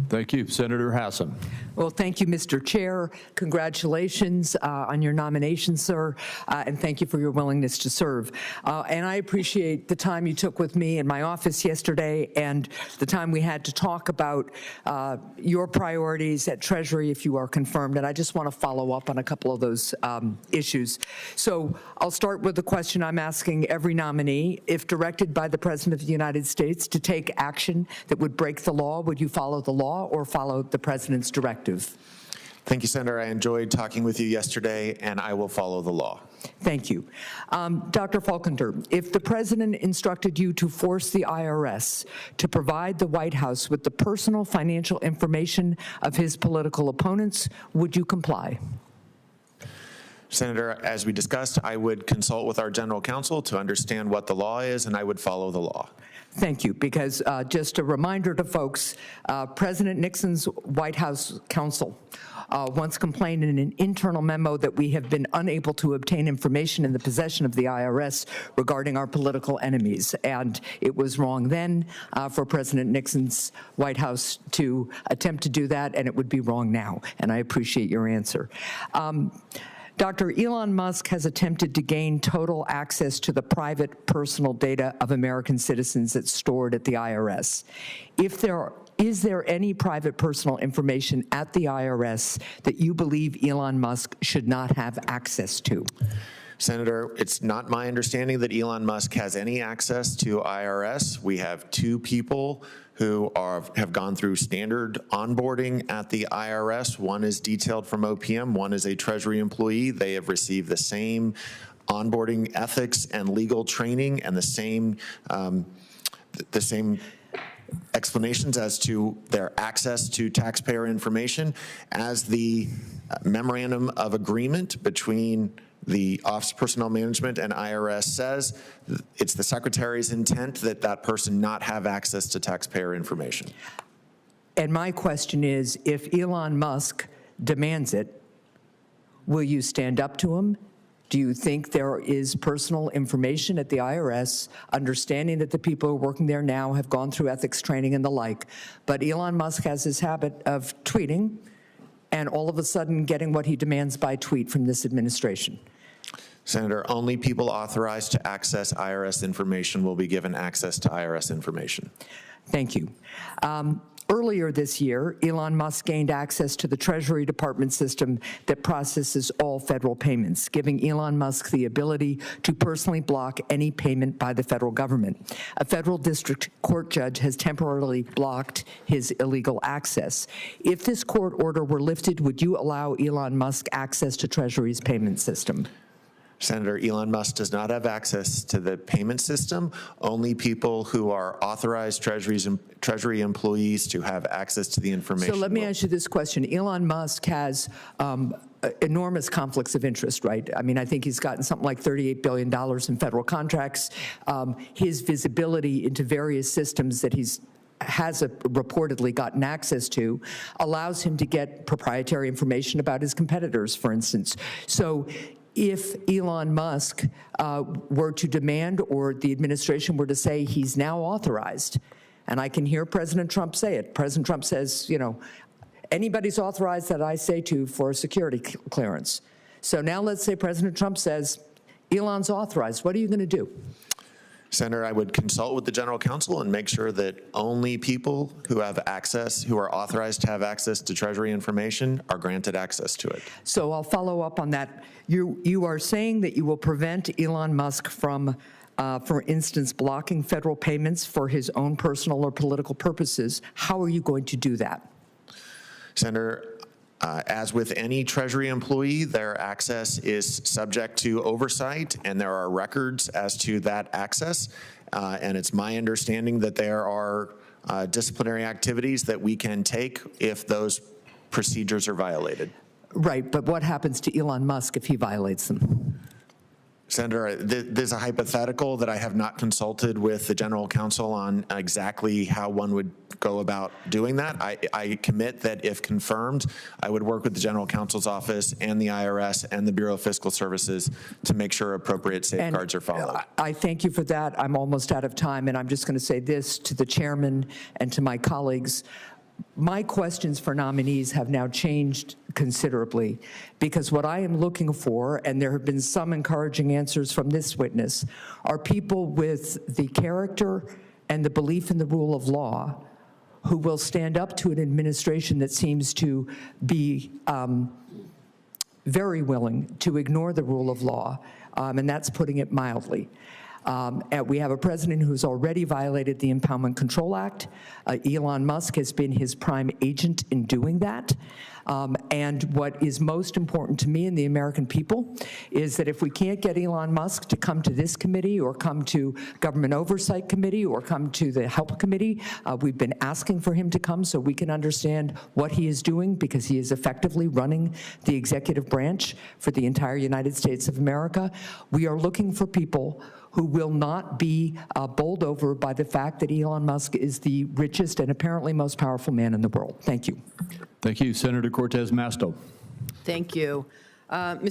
Thank you. Senator Hassan. Well, thank you, Mr. Chair. Congratulations on your nomination, sir, and thank you for your willingness to serve. And I appreciate the time you took with me in my office yesterday and the time we had to talk about your priorities at Treasury if you are confirmed. And I just want to follow up on a couple of those issues. So I'll start with the question I'm asking every nominee. If directed by the President of the United States to take action that would break the law, would you follow the law or follow the President's directive? Thank you, Senator. I enjoyed talking with you yesterday, and I will follow the law. Thank you. Dr. Faulkender, if the President instructed you to force the IRS to provide the White House with the personal financial information of his political opponents, would you comply? Senator, as we discussed, I would consult with our general counsel to understand what the law is, and I would follow the law. Thank you, because just a reminder to folks, President Nixon's White House counsel once complained in an internal memo that we have been unable to obtain information in the possession of the IRS regarding our political enemies. And it was wrong then for President Nixon's White House to attempt to do that, and it would be wrong now. And I appreciate your answer. Dr. Elon Musk has attempted to gain total access to the private personal data of American citizens that's stored at the IRS. Is there any private personal information at the IRS that you believe Elon Musk should not have access to? Senator, it's not my understanding that Elon Musk has any access to IRS. We have two people who have gone through standard onboarding at the IRS. One is detailed from OPM, one is a Treasury employee. They have received the same onboarding ethics and legal training and the same explanations as to their access to taxpayer information as the memorandum of agreement between the Office of Personnel Management and IRS says. It's the Secretary's intent that that person not have access to taxpayer information. And my question is, if Elon Musk demands it, will you stand up to him? Do you think there is personal information at the IRS, understanding that the people who are working there now have gone through ethics training and the like, but Elon Musk has his habit of tweeting and all of a sudden getting what he demands by tweet from this administration? Senator, only people authorized to access IRS information will be given access to IRS information. Thank you. Earlier this year, Elon Musk gained access to the Treasury Department system that processes all federal payments, giving Elon Musk the ability to personally block any payment by the federal government. A federal district court judge has temporarily blocked his illegal access. If this court order were lifted, would you allow Elon Musk access to Treasury's payment system? Senator, Elon Musk does not have access to the payment system. Only people who are authorized Treasury employees to have access to the information. So let me ask you this question. Elon Musk has enormous conflicts of interest, right? I mean, I think he's gotten something like $38 billion in federal contracts. His visibility into various systems that has reportedly gotten access to allows him to get proprietary information about his competitors, for instance. So if Elon Musk were to demand, or the administration were to say he's now authorized, and I can hear President Trump say it. President Trump says, you know, anybody's authorized that I say to for a security clearance. So now let's say President Trump says Elon's authorized. What are you going to do? Senator, I would consult with the general counsel and make sure that only people who have access, who are authorized to have access to Treasury information, are granted access to it. So I'll follow up on that. You are saying that you will prevent Elon Musk from, for instance, blocking federal payments for his own personal or political purposes. How are you going to do that? Senator, as with any Treasury employee, their access is subject to oversight, and there are records as to that access. And it's my understanding that there are disciplinary activities that we can take if those procedures are violated. Right, but what happens to Elon Musk if he violates them? Senator, there's a hypothetical that I have not consulted with the general counsel on exactly how one would go about doing that. I commit that if confirmed, I would work with the general counsel's office and the IRS and the Bureau of Fiscal Services to make sure appropriate safeguards are followed. I thank you for that. I'm almost out of time, and I'm just going to say this to the chairman and to my colleagues. my questions for nominees have now changed considerably, because what I am looking for, and there have been some encouraging answers from this witness, are people with the character and the belief in the rule of law who will stand up to an administration that seems to be very willing to ignore the rule of law, and that's putting it mildly. And we have a president who's already violated the Impoundment Control Act. Elon Musk has been his prime agent in doing that. And what is most important to me and the American people is that if we can't get Elon Musk to come to this committee or come to Government Oversight Committee or come to the Help Committee, we've been asking for him to come so we can understand what he is doing, because he is effectively running the executive branch for the entire United States of America. We are looking for people who will not be bowled over by the fact that Elon Musk is the richest and apparently most powerful man in the world. Thank you. Thank you. Senator Cortez Masto. Thank you. Mr.